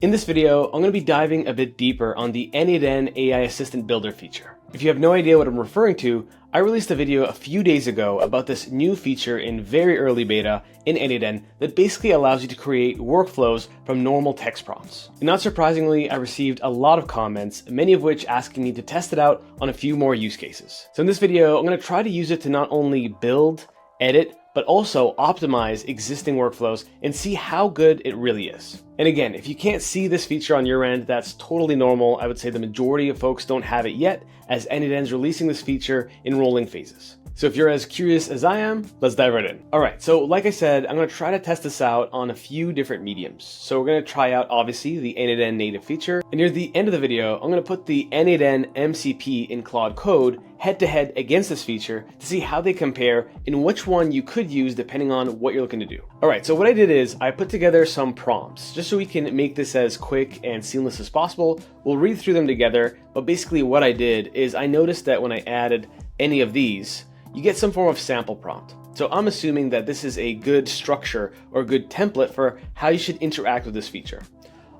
In this video, I'm going to be diving a bit deeper on the n8n AI Assistant Builder feature. If you have no idea what I'm referring to, I released a video a few days ago about this new feature in very early beta in n8n that basically allows you to create workflows from normal text prompts. And not surprisingly, I received a lot of comments, many of which asking me to test it out on a few more use cases. So in this video, I'm going to try to use it to not only build, edit, but also optimize existing workflows and see how good it really is. And again, if you can't see this feature on your end, that's totally normal. I would say the majority of folks don't have it yet, as n8n is releasing this feature in rolling phases. So if you're as curious as I am, let's dive right in. All right, so like I said, I'm gonna try to test this out on a few different mediums. So we're gonna try out, obviously, the n8n native feature. And near the end of the video, I'm gonna put the n8n MCP in Claude Code head-to-head against this feature to see how they compare and which one you could use depending on what you're looking to do. All right, so what I did is I put together some prompts just so we can make this as quick and seamless as possible. We'll read through them together, but basically what I did is I noticed that when I added any of these, you get some form of sample prompt. So I'm assuming that this is a good structure or a good template for how you should interact with this feature.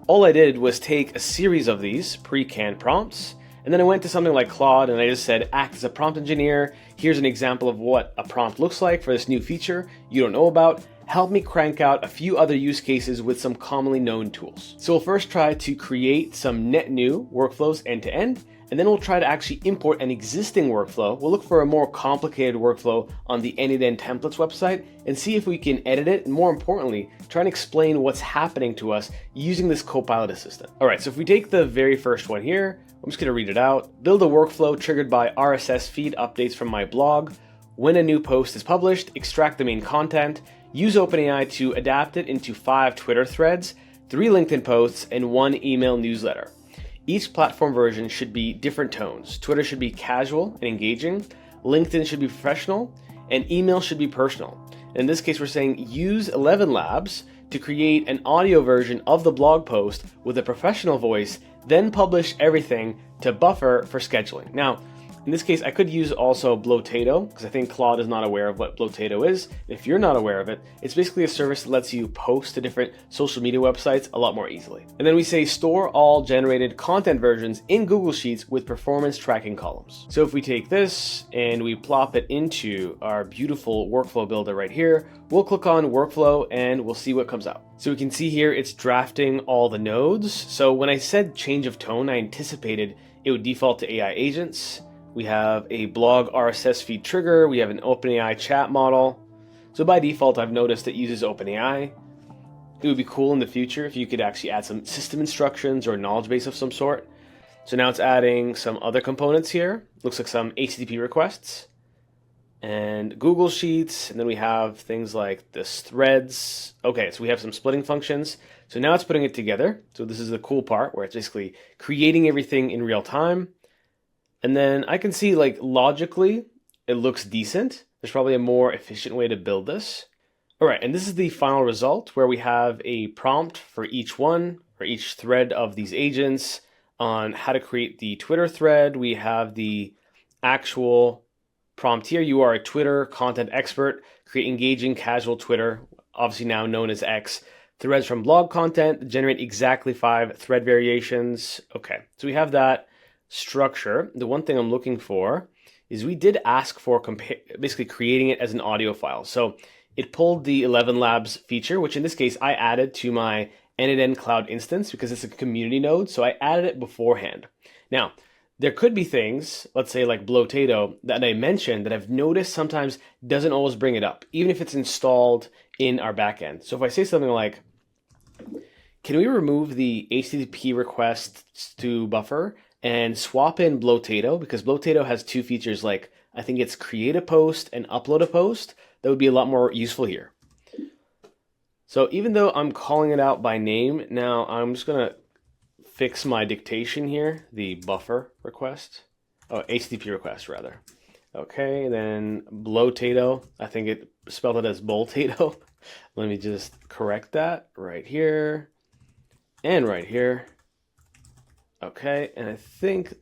All I did was take a series of these pre-canned prompts, and then I went to something like Claude and I just said, act as a prompt engineer. Here's an example of what a prompt looks like for this new feature you don't know about. Help me crank out a few other use cases with some commonly known tools. So we'll first try to create some net new workflows end to end, and then we'll try to actually import an existing workflow. We'll look for a more complicated workflow on the n8n templates website and see if we can edit it, and more importantly, try and explain what's happening to us using this Copilot assistant. All right, so if we take the very first one here, I'm just gonna read it out. Build a workflow triggered by RSS feed updates from my blog. When a new post is published, extract the main content, use OpenAI to adapt it into 5 Twitter threads, 3 LinkedIn posts, and 1 email newsletter. Each platform version should be different tones. Twitter should be casual and engaging, LinkedIn should be professional, and email should be personal. In this case, we're saying use 11 Labs to create an audio version of the blog post with a professional voice, then publish everything to Buffer for scheduling. Now, in this case, I could use also Blotato, because I think Claude is not aware of what Blotato is. If you're not aware of it, it's basically a service that lets you post to different social media websites a lot more easily. And then we say store all generated content versions in Google Sheets with performance tracking columns. So if we take this and we plop it into our beautiful workflow builder right here, we'll click on workflow and we'll see what comes out. So we can see here it's drafting all the nodes. So when I said change of tone, I anticipated it would default to AI agents. We have a blog RSS feed trigger. We have an OpenAI chat model. So by default, I've noticed it uses OpenAI. It would be cool in the future if you could actually add some system instructions or knowledge base of some sort. So now it's adding some other components here. Looks like some HTTP requests and Google Sheets. And then we have things like this threads. Okay, so we have some splitting functions. So now it's putting it together. So this is the cool part where it's basically creating everything in real time. And then I can see, like, logically, it looks decent. There's probably a more efficient way to build this. All right, and this is the final result where we have a prompt for each one, or each thread of these agents on how to create the Twitter thread. We have the actual prompt here. You are a Twitter content expert. Create engaging casual Twitter, obviously now known as X. Threads from blog content, generate exactly 5 thread variations. Okay, so we have that structure. The one thing I'm looking for is we did ask for basically creating it as an audio file. So it pulled the 11 Labs feature, which in this case I added to my n8n Cloud instance because it's a community node. So I added it beforehand. Now, there could be things, let's say like Blotato, that I mentioned that I've noticed sometimes doesn't always bring it up, even if it's installed in our backend. So if I say something like, can we remove the HTTP requests to Buffer and swap in Blotato, because Blotato has 2 features, like I think it's create a post and upload a post. That would be a lot more useful here. So even though I'm calling it out by name, now I'm just gonna fix my dictation here, the buffer request, HTTP request rather. Okay, and then Blotato, I think it spelled it as Boltato. Let me just correct that right here and right here. Okay, and I think,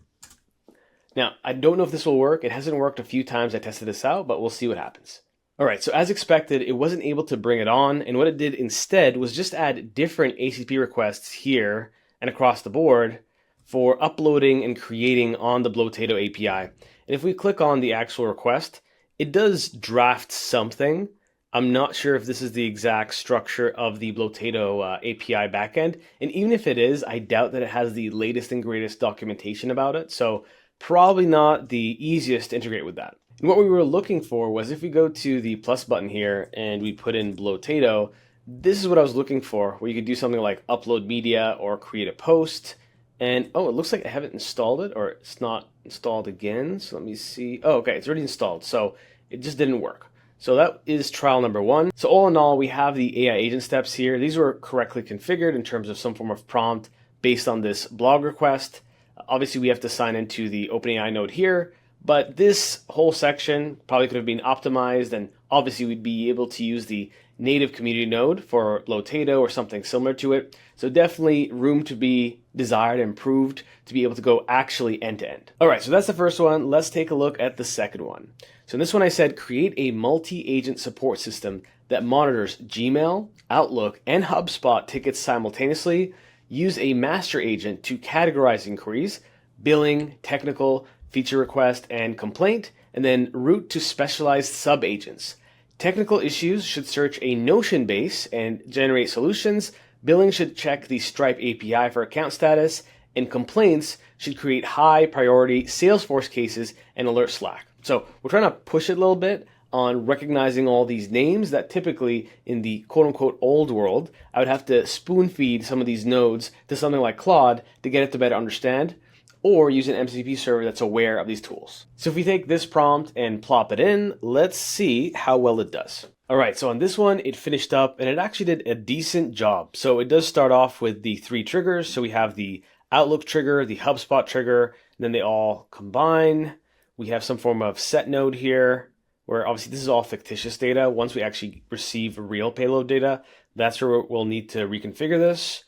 now I don't know if this will work. It hasn't worked a few times I tested this out, but we'll see what happens. All right, so as expected, it wasn't able to bring it on, and what it did instead was just add different ACP requests here and across the board for uploading and creating on the Blotato API. And if we click on the actual request, it does draft something. I'm not sure if this is the exact structure of the Blotato API backend, and even if it is, I doubt that it has the latest and greatest documentation about it, so probably not the easiest to integrate with that. And what we were looking for was, if we go to the plus button here and we put in Blotato, this is what I was looking for, where you could do something like upload media or create a post. And oh, it looks like I haven't installed it, or it's not installed again. So let me see. Oh, okay, it's already installed. So it just didn't work. So that is trial number one. So all in all, we have the AI agent steps here. These were correctly configured in terms of some form of prompt based on this blog request. Obviously, we have to sign into the OpenAI node here, but this whole section probably could have been optimized, and obviously we'd be able to use the native community node for Blotato or something similar to it. So definitely room to be desired and improved to be able to go actually end to end. All right, so that's the first one. Let's take a look at the second one. So in this one, I said create a multi-agent support system that monitors Gmail, Outlook, and HubSpot tickets simultaneously. Use a master agent to categorize inquiries, billing, technical, feature request, and complaint, and then route to specialized sub-agents. Technical issues should search a Notion base and generate solutions. Billing should check the Stripe API for account status, and complaints should create high priority Salesforce cases and alert Slack. So we're trying to push it a little bit on recognizing all these names that typically in the quote-unquote old world, I would have to spoon feed some of these nodes to something like Claude to get it to better understand, or use an MCP server that's aware of these tools. So if we take this prompt and plop it in, let's see how well it does. All right, so on this one, it finished up and it actually did a decent job. So it does start off with the 3 triggers. So we have the Outlook trigger, the HubSpot trigger, and then they all combine. We have some form of set node here, where obviously this is all fictitious data. Once we actually receive real payload data, that's where we'll need to reconfigure this.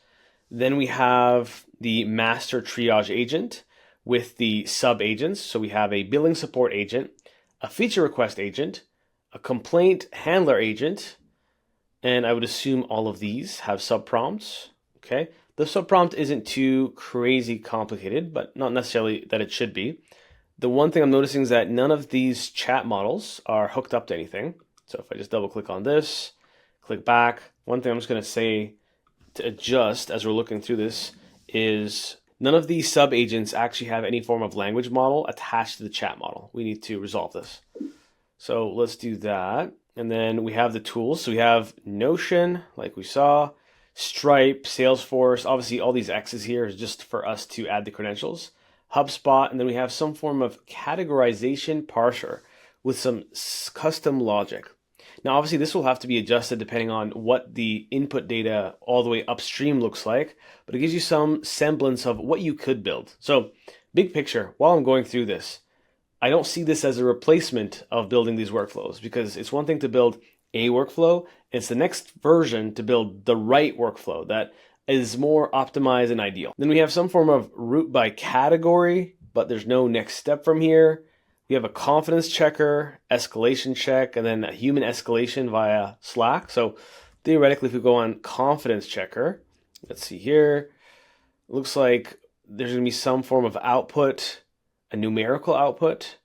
Then we have the master triage agent with the sub agents. So we have a billing support agent, a feature request agent, a complaint handler agent, and I would assume all of these have sub prompts. Okay, the sub prompt isn't too crazy complicated, but not necessarily that it should be. The one thing I'm noticing is that none of these chat models are hooked up to anything. So if I just double click on this, click back, one thing I'm just going to say to adjust as we're looking through this is none of these sub agents actually have any form of language model attached to the chat model. We need to resolve this. So let's do that. And then we have the tools. So we have Notion, like we saw, Stripe, Salesforce. Obviously all these X's here is just for us to add the credentials. HubSpot, and then we have some form of categorization parser with some custom logic. Now, obviously, this will have to be adjusted depending on what the input data all the way upstream looks like, but it gives you some semblance of what you could build. So, big picture, while I'm going through this, I don't see this as a replacement of building these workflows, because it's one thing to build a workflow, it's the next version to build the right workflow that is more optimized and ideal. Then we have some form of route by category, but there's no next step from here. We have a confidence checker, escalation check, and then a human escalation via Slack. So theoretically, if we go on confidence checker, let's see here, it looks like there's going to be some form of output, a numerical output,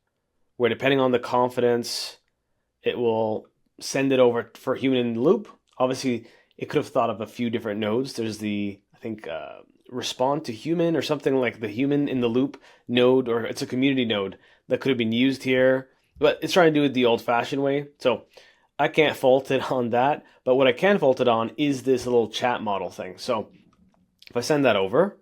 where depending on the confidence, it will send it over for human in the loop. Obviously, it could have thought of a few different nodes. There's the, I think, respond to human or something like the human in the loop node, or it's a community node that could have been used here, but it's trying to do it the old-fashioned way. So I can't fault it on that, but what I can fault it on is this little chat model thing. So if I send that over,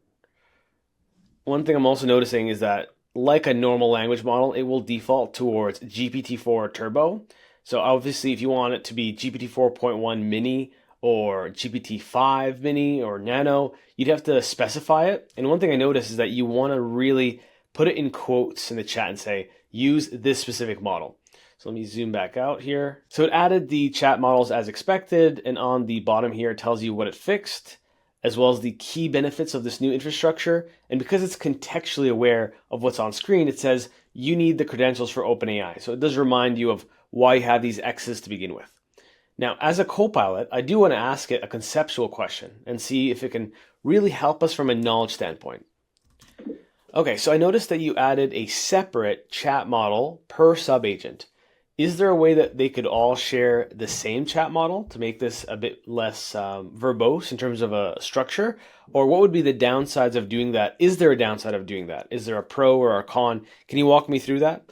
one thing I'm also noticing is that like a normal language model, it will default towards GPT-4 Turbo. So obviously if you want it to be GPT-4.1 mini, or GPT-5 mini or nano, you'd have to specify it. And one thing I noticed is that you want to really put it in quotes in the chat and say, use this specific model. So let me zoom back out here. So it added the chat models as expected, and on the bottom here it tells you what it fixed, as well as the key benefits of this new infrastructure. And because it's contextually aware of what's on screen, it says you need the credentials for OpenAI. So it does remind you of why you have these X's to begin with. Now, as a copilot, I do want to ask it a conceptual question and see if it can really help us from a knowledge standpoint. Okay, so I noticed that you added a separate chat model per subagent. Is there a way that they could all share the same chat model to make this a bit less verbose in terms of a structure? Or what would be the downsides of doing that? Is there a downside of doing that? Is there a pro or a con? Can you walk me through that?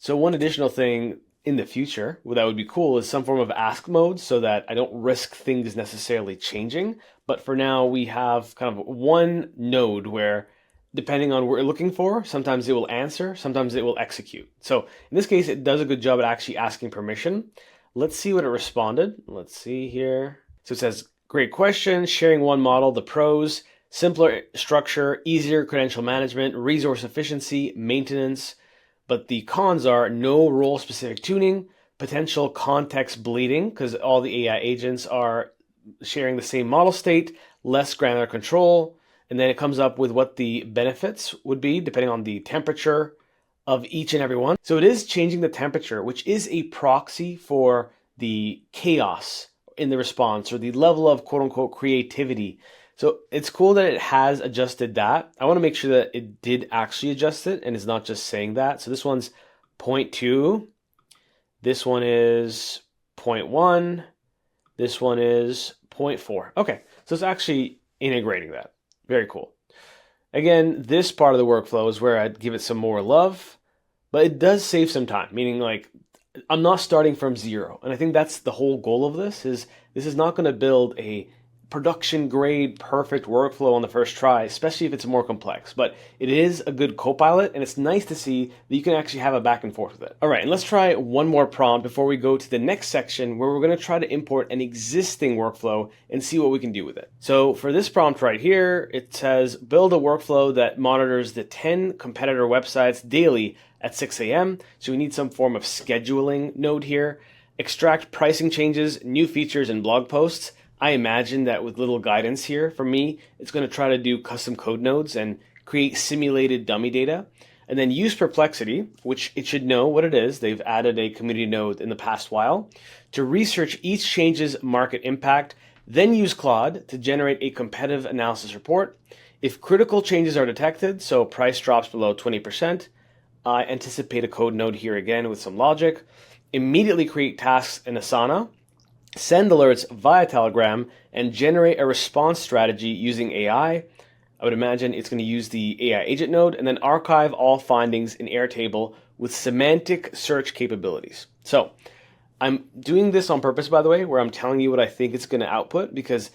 So one additional thing in the future that would be cool is some form of ask mode so that I don't risk things necessarily changing. But for now, we have kind of one node where, depending on what we're looking for, sometimes it will answer, sometimes it will execute. So in this case, it does a good job at actually asking permission. Let's see what it responded. Let's see here. So it says, great question, sharing one model, the pros, simpler structure, easier credential management, resource efficiency, maintenance. But the cons are no role-specific tuning, potential context bleeding, because all the AI agents are sharing the same model state, less granular control, and then it comes up with what the benefits would be depending on the temperature of each and every one. So it is changing the temperature, which is a proxy for the chaos in the response or the level of quote unquote creativity. So it's cool that it has adjusted that. I want to make sure that it did actually adjust it and is not just saying that. So this one's 0.2. This one is 0.1. This one is 0.4. Okay, so it's actually integrating that. Very cool. Again, this part of the workflow is where I'd give it some more love, but it does save some time, meaning like I'm not starting from zero. And I think that's the whole goal of this is not going to build a production grade perfect workflow on the first try, especially if it's more complex. But it is a good copilot, and it's nice to see that you can actually have a back and forth with it. All right, and let's try one more prompt before we go to the next section where we're going to try to import an existing workflow and see what we can do with it. So for this prompt right here, it says build a workflow that monitors the 10 competitor websites daily at 6 a.m. So we need some form of scheduling node here. Extract pricing changes, new features, and blog posts. I imagine that with little guidance here from me, it's going to try to do custom code nodes and create simulated dummy data. And then use Perplexity, which it should know what it is. They've added a community node in the past while, to research each change's market impact. Then use Claude to generate a competitive analysis report. If critical changes are detected, so price drops below 20%, I anticipate a code node here again with some logic. Immediately create tasks in Asana. Send alerts via Telegram, and generate a response strategy using AI. I would imagine it's going to use the AI agent node, and then archive all findings in Airtable with semantic search capabilities. So I'm doing this on purpose, by the way, where I'm telling you what I think it's going to output, because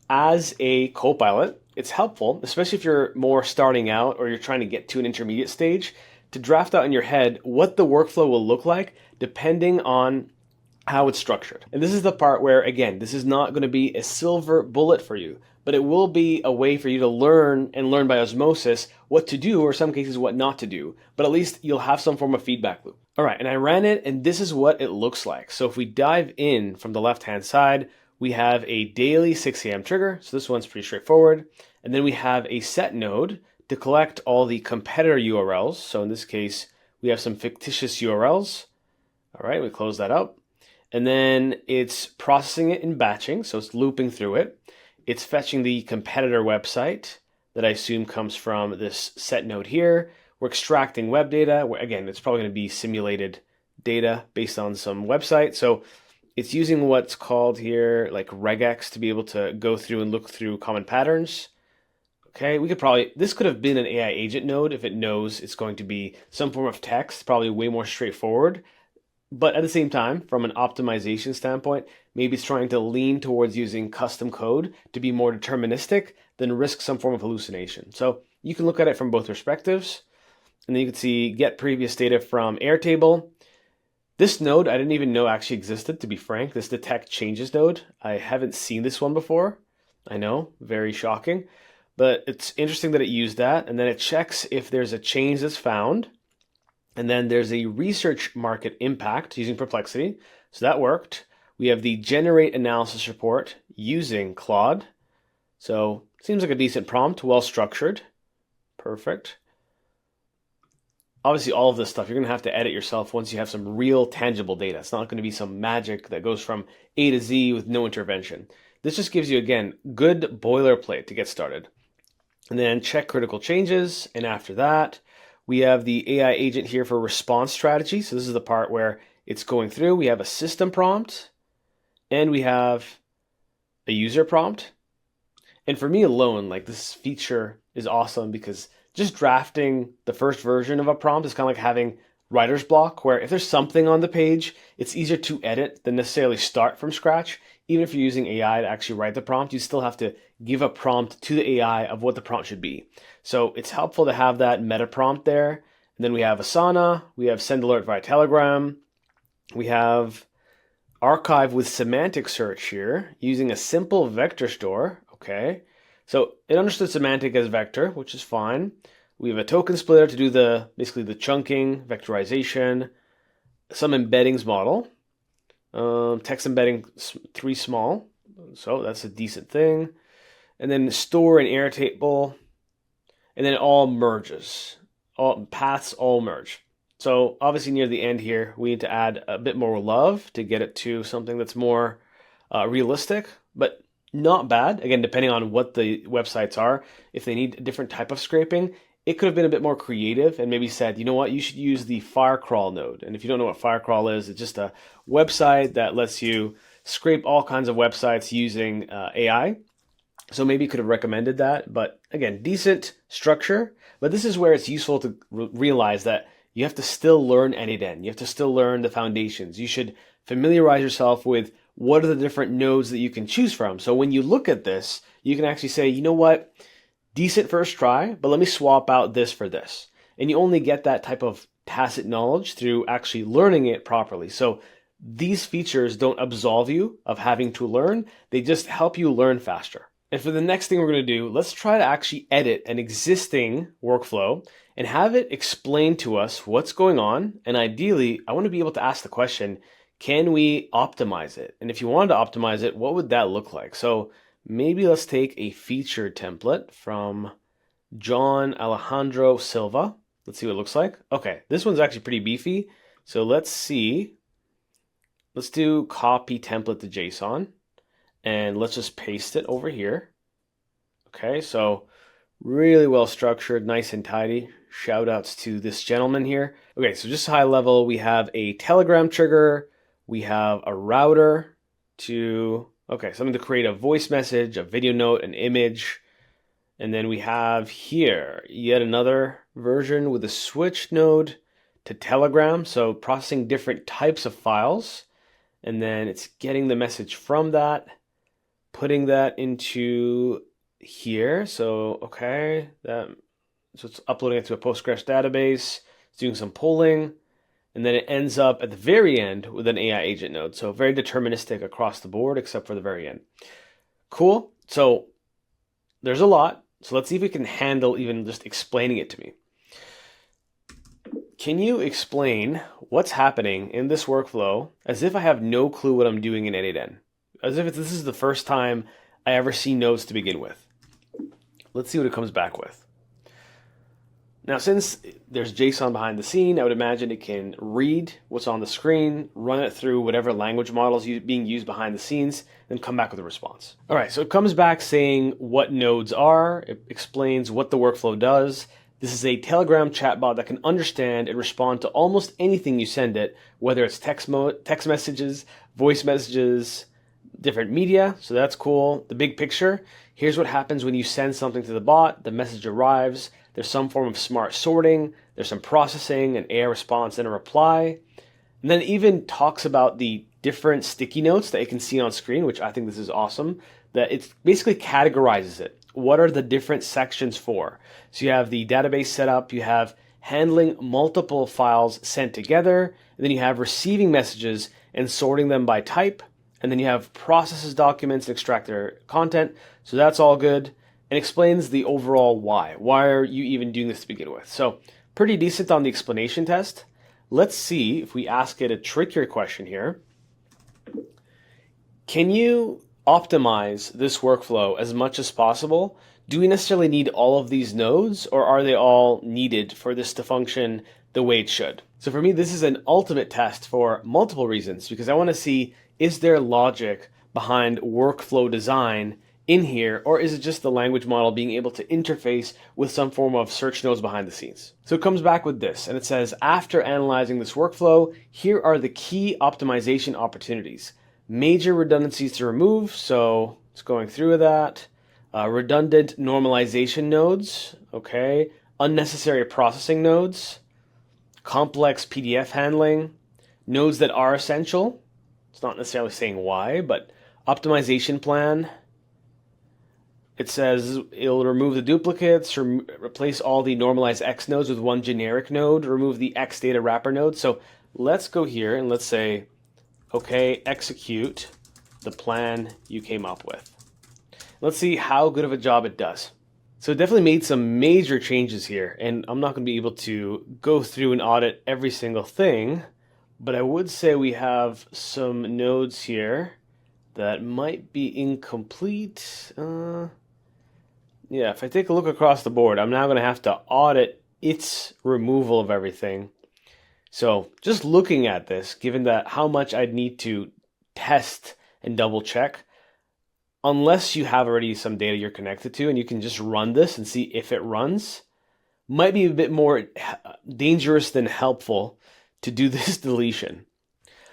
as a copilot, it's helpful, especially if you're more starting out or you're trying to get to an intermediate stage, to draft out in your head what the workflow will look like depending on how it's structured. And this is the part where, again, this is not going to be a silver bullet for you, but it will be a way for you to learn and learn by osmosis what to do, or in some cases what not to do, but at least you'll have some form of feedback loop. All right, and I ran it, and this is what it looks like. So if we dive in from the left-hand side, we have a daily 6 a.m. trigger. So this one's pretty straightforward. And then we have a set node to collect all the competitor URLs. So in this case, we have some fictitious URLs. All right, we close that up. And then it's processing it in batching, so it's looping through it. It's fetching the competitor website that I assume comes from this set node here. We're extracting web data. Again, it's probably going to be simulated data based on some website. So it's using what's called here like regex to be able to go through and look through common patterns. Okay, this could have been an AI agent node if it knows it's going to be some form of text, probably way more straightforward. But at the same time, from an optimization standpoint, maybe it's trying to lean towards using custom code to be more deterministic than risk some form of hallucination. So you can look at it from both perspectives. And then you can see get previous data from Airtable. This node, I didn't even know actually existed, to be frank. This detect changes node. I haven't seen this one before. I know, very shocking. But it's interesting that it used that. And then it checks if there's a change that's found. And then there's a research market impact using Perplexity. So that worked. We have the generate analysis report using Claude. So seems like a decent prompt, well structured. Perfect. Obviously, all of this stuff you're going to have to edit yourself once you have some real tangible data. It's not going to be some magic that goes from A to Z with no intervention. This just gives you, again, good boilerplate to get started. And then check critical changes. And after that, we have the AI agent here for response strategy. So this is the part where it's going through. We have a system prompt and we have a user prompt. And for me alone, like, this feature is awesome because just drafting the first version of a prompt is kind of like having writer's block, where if there's something on the page, it's easier to edit than necessarily start from scratch. Even if you're using AI to actually write the prompt, you still have to give a prompt to the AI of what the prompt should be. So it's helpful to have that meta prompt there. And then we have Asana, we have send alert via Telegram, we have archive with semantic search here using a simple vector store. Okay, so it understood semantic as vector, which is fine. We have a token splitter to do basically the chunking, vectorization, some embeddings model, text embedding 3 small, so that's a decent thing. And then store and Airtable, and then it all merges. All paths all merge. So obviously near the end here, we need to add a bit more love to get it to something that's more realistic, but not bad. Again, depending on what the websites are, if they need a different type of scraping, it could have been a bit more creative and maybe said, you know what, you should use the Firecrawl node. And if you don't know what Firecrawl is, it's just a website that lets you scrape all kinds of websites using AI. So maybe you could have recommended that. But again, decent structure. But this is where it's useful to realize that you have to still learn n8n. You have to still learn the foundations. You should familiarize yourself with what are the different nodes that you can choose from. So when you look at this, you can actually say, you know what, decent first try, but let me swap out this for this. And you only get that type of tacit knowledge through actually learning it properly. So these features don't absolve you of having to learn. They just help you learn faster. And for the next thing we're going to do, let's try to actually edit an existing workflow and have it explain to us what's going on. And ideally, I want to be able to ask the question, can we optimize it? And if you wanted to optimize it, what would that look like? So maybe let's take a feature template from John Alejandro Silva. Let's see what it looks like. Okay, this one's actually pretty beefy. So let's see. Let's do copy template to JSON. And let's just paste it over here. Okay, so really well structured, nice and tidy. Shout outs to this gentleman here. Okay, so just high level, we have a Telegram trigger. We have a router to, something to create a voice message, a video note, an image. And then we have here yet another version with a switch node to Telegram. So processing different types of files. And then it's getting the message from that, putting that into here. So, so it's uploading it to a Postgres database. It's doing some polling. And then it ends up at the very end with an AI agent node. So very deterministic across the board, except for the very end. Cool. So there's a lot. So let's see if we can handle even just explaining it to me. Can you explain what's happening in this workflow as if I have no clue what I'm doing in n8n? As if this is the first time I ever see nodes to begin with. Let's see what it comes back with. Now, since there's JSON behind the scene, I would imagine it can read what's on the screen, run it through whatever language models being used behind the scenes, then come back with a response. All right, so it comes back saying what nodes are. It explains what the workflow does. This is a Telegram chatbot that can understand and respond to almost anything you send it, whether it's text messages, voice messages, different media. So that's cool. The big picture, here's what happens when you send something to the bot. The message arrives. There's some form of smart sorting. There's some processing, an AI response, and a reply. And then it even talks about the different sticky notes that you can see on screen, which I think this is awesome, that it basically categorizes it. What are the different sections for? So you have the database setup, you have handling multiple files sent together, and then you have receiving messages and sorting them by type, and then you have processes documents and extract their content. So that's all good. And explains the overall why. Why are you even doing this to begin with? So pretty decent on the explanation test. Let's see if we ask it a trickier question here. Can you optimize this workflow as much as possible? Do we necessarily need all of these nodes, or are they all needed for this to function the way it should. So for me, this is an ultimate test for multiple reasons, because I want to see, is there logic behind workflow design in here, or is it just the language model being able to interface with some form of search nodes behind the scenes? So it comes back with this, and it says, after analyzing this workflow, here are the key optimization opportunities. Major redundancies to remove, so it's going through that. Redundant normalization nodes, okay. Unnecessary processing nodes. Complex PDF handling. Nodes that are essential. It's not necessarily saying why, but optimization plan. It says it'll remove the duplicates, replace all the normalized X nodes with one generic node, remove the X data wrapper node. So let's go here and let's say, okay, execute the plan you came up with. Let's see how good of a job it does. So it definitely made some major changes here, and I'm not going to be able to go through and audit every single thing, but I would say we have some nodes here that might be incomplete. Yeah, if I take a look across the board, I'm now going to have to audit its removal of everything. So just looking at this, given that how much I'd need to test and double check, unless you have already some data you're connected to and you can just run this and see if it runs, might be a bit more dangerous than helpful to do this deletion.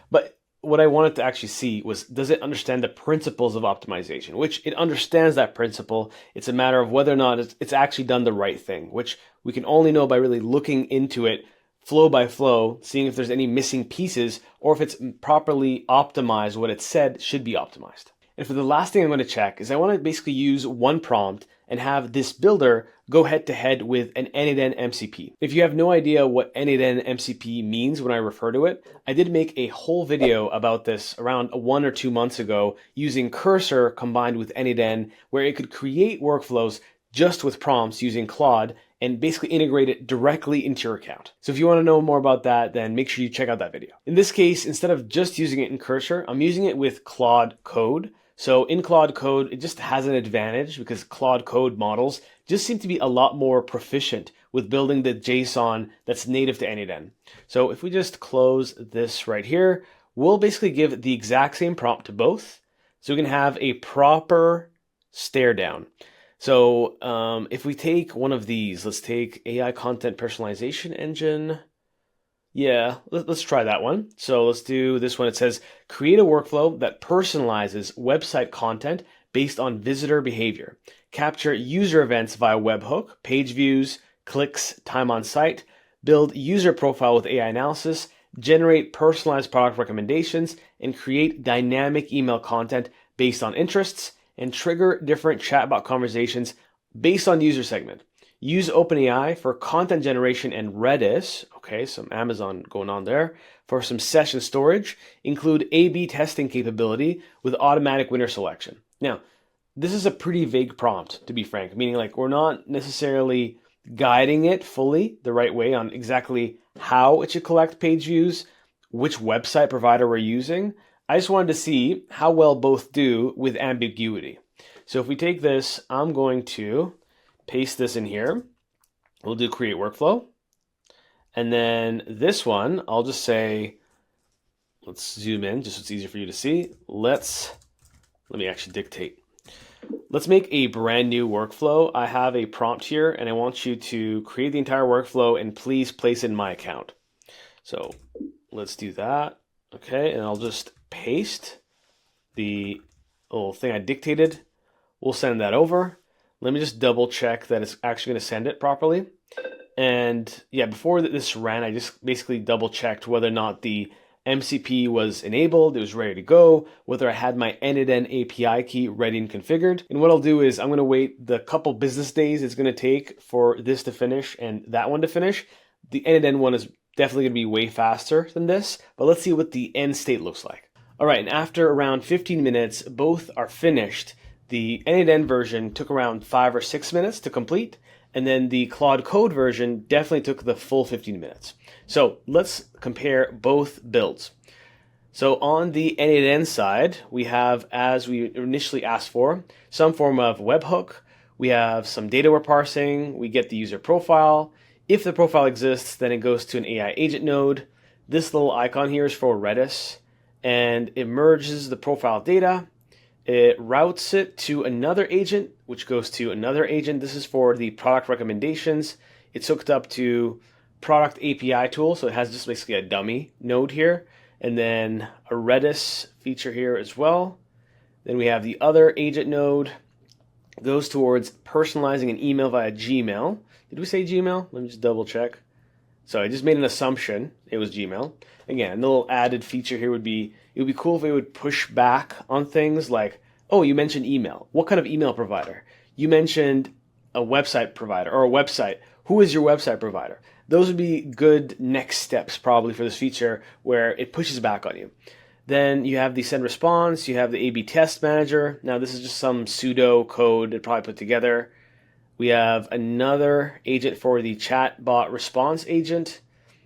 But what I wanted to actually see was, does it understand the principles of optimization? Which it understands that principle. It's a matter of whether or not it's actually done the right thing, which we can only know by really looking into it flow by flow, seeing if there's any missing pieces or if it's properly optimized what it said should be optimized. And for the last thing I'm going to check is I want to basically use one prompt and have this builder go head to head with an n8n MCP. If you have no idea what n8n MCP means when I refer to it, I did make a whole video about this around 1 or 2 months ago using Cursor combined with n8n, where it could create workflows just with prompts using Claude and basically integrate it directly into your account. So if you want to know more about that, then make sure you check out that video. In this case, instead of just using it in Cursor, I'm using it with Claude Code. So in Claude Code, it just has an advantage because Claude Code models just seem to be a lot more proficient with building the JSON that's native to n8n. So if we just close this right here, we'll basically give the exact same prompt to both. So we can have a proper stare down. So if we take one of these, let's take AI content personalization engine. Yeah, let's try that one. So let's do this one. It says, create a workflow that personalizes website content based on visitor behavior. Capture user events via webhook, page views, clicks, time on site, build user profile with AI analysis, generate personalized product recommendations, and create dynamic email content based on interests, and trigger different chatbot conversations based on user segment. Use OpenAI for content generation and Redis, okay, some Amazon going on there, for some session storage. Include A/B testing capability with automatic winner selection. Now, this is a pretty vague prompt, to be frank, meaning like we're not necessarily guiding it fully the right way on exactly how it should collect page views, which website provider we're using. I just wanted to see how well both do with ambiguity. So if we take this, I'm going to paste this in here. We'll do create workflow. And then this one, I'll just say, let's zoom in just so it's easier for you to see. Let me actually dictate. Let's make a brand new workflow. I have a prompt here and I want you to create the entire workflow and please place it in my account. So let's do that. Okay, and I'll just paste the little thing I dictated. We'll send that over. Let me just double check that it's actually going to send it properly. And yeah, before this ran, I just basically double checked whether or not the MCP was enabled, it was ready to go, whether I had my n8n API key ready and configured. And what I'll do is I'm going to wait the couple business days it's going to take for this to finish and that one to finish. The n8n one is definitely going to be way faster than this, but let's see what the end state looks like. All right, and after around 15 minutes, both are finished. The n8n version took around 5 or 6 minutes to complete, and then the Claude Code version definitely took the full 15 minutes. So let's compare both builds. So on the n8n side, we have, as we initially asked for, some form of webhook. We have some data we're parsing. We get the user profile. If the profile exists, then it goes to an AI agent node. This little icon here is for Redis, and it merges the profile data. It routes it to another agent, which goes to another agent. This is for the product recommendations. It's hooked up to product API tool, so it has just basically a dummy node here, and then a Redis feature here as well. Then we have the other agent node, goes towards personalizing an email via Gmail. Did we say Gmail? Let me just double check. So I just made an assumption it was Gmail. Again, the little added feature here would be, it would be cool if it would push back on things like, oh, you mentioned email. What kind of email provider? You mentioned a website provider or a website. Who is your website provider? Those would be good next steps probably for this feature where it pushes back on you. Then you have the send response, you have the A/B test manager. Now this is just some pseudo code it probably put together. We have another agent for the chatbot response agent,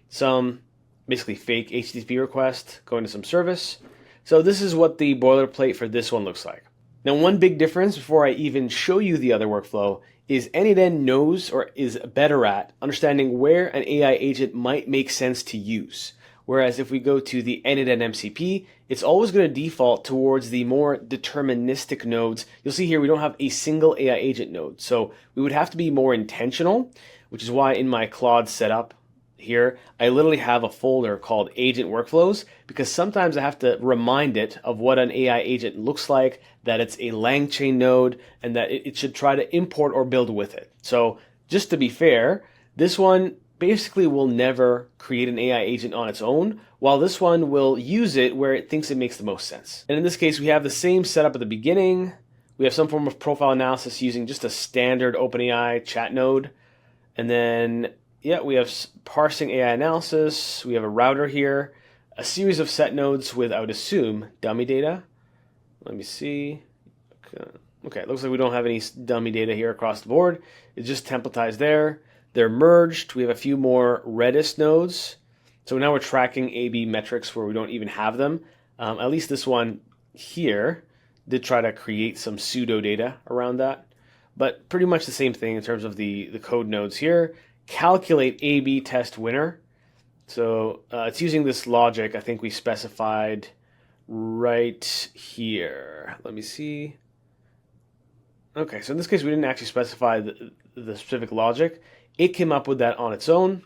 some basically fake HTTP request going to some service. So this is what the boilerplate for this one looks like. Now, one big difference before I even show you the other workflow is n8n knows or is better at understanding where an AI agent might make sense to use. Whereas if we go to the n8n MCP, it's always going to default towards the more deterministic nodes. You'll see here we don't have a single AI agent node. So we would have to be more intentional, which is why in my Claude setup here, I literally have a folder called agent workflows, because sometimes I have to remind it of what an AI agent looks like, that it's a LangChain node, and that it should try to import or build with it. So just to be fair, this one basically will never create an AI agent on its own, while this one will use it where it thinks it makes the most sense. And in this case, we have the same setup at the beginning. We have some form of profile analysis using just a standard OpenAI chat node. And then, yeah, we have parsing AI analysis. We have a router here, a series of set nodes with, I would assume, dummy data. Let me see. Okay, it looks like we don't have any dummy data here across the board. It's just templatized there. They're merged. We have a few more Redis nodes. So now we're tracking A/B metrics where we don't even have them. At least this one here did try to create some pseudo data around that. But pretty much the same thing in terms of the code nodes here. Calculate A/B test winner. So it's using this logic I think we specified right here. Let me see. Okay, so in this case we didn't actually specify the specific logic. It came up with that on its own.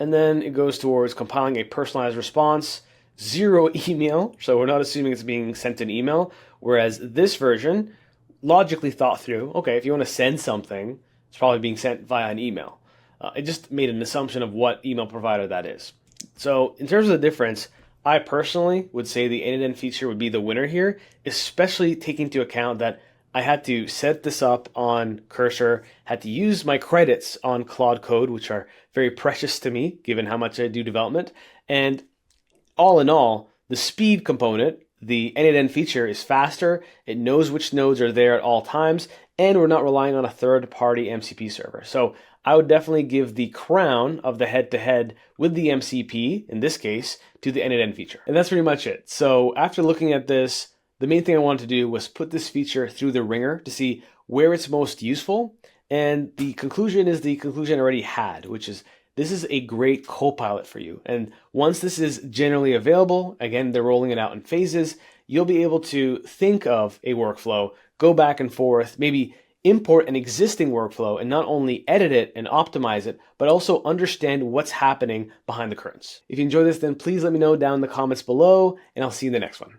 And then it goes towards compiling a personalized response, 0 email. So we're not assuming it's being sent an email. Whereas this version logically thought through, okay, if you want to send something, it's probably being sent via an email. It just made an assumption of what email provider that is. So in terms of the difference, I personally would say the n8n feature would be the winner here, especially taking into account that I had to set this up on Cursor, had to use my credits on Claude Code, which are very precious to me, given how much I do development. And all in all, the speed component, the n8n feature is faster, it knows which nodes are there at all times, and we're not relying on a third-party MCP server. So I would definitely give the crown of the head-to-head with the MCP, in this case, to the n8n feature. And that's pretty much it. So after looking at this, the main thing I wanted to do was put this feature through the ringer to see where it's most useful. And the conclusion is the conclusion I already had, which is this is a great co-pilot for you. And once this is generally available, again, they're rolling it out in phases, you'll be able to think of a workflow, go back and forth, maybe import an existing workflow and not only edit it and optimize it, but also understand what's happening behind the curtains. If you enjoy this, then please let me know down in the comments below, and I'll see you in the next one.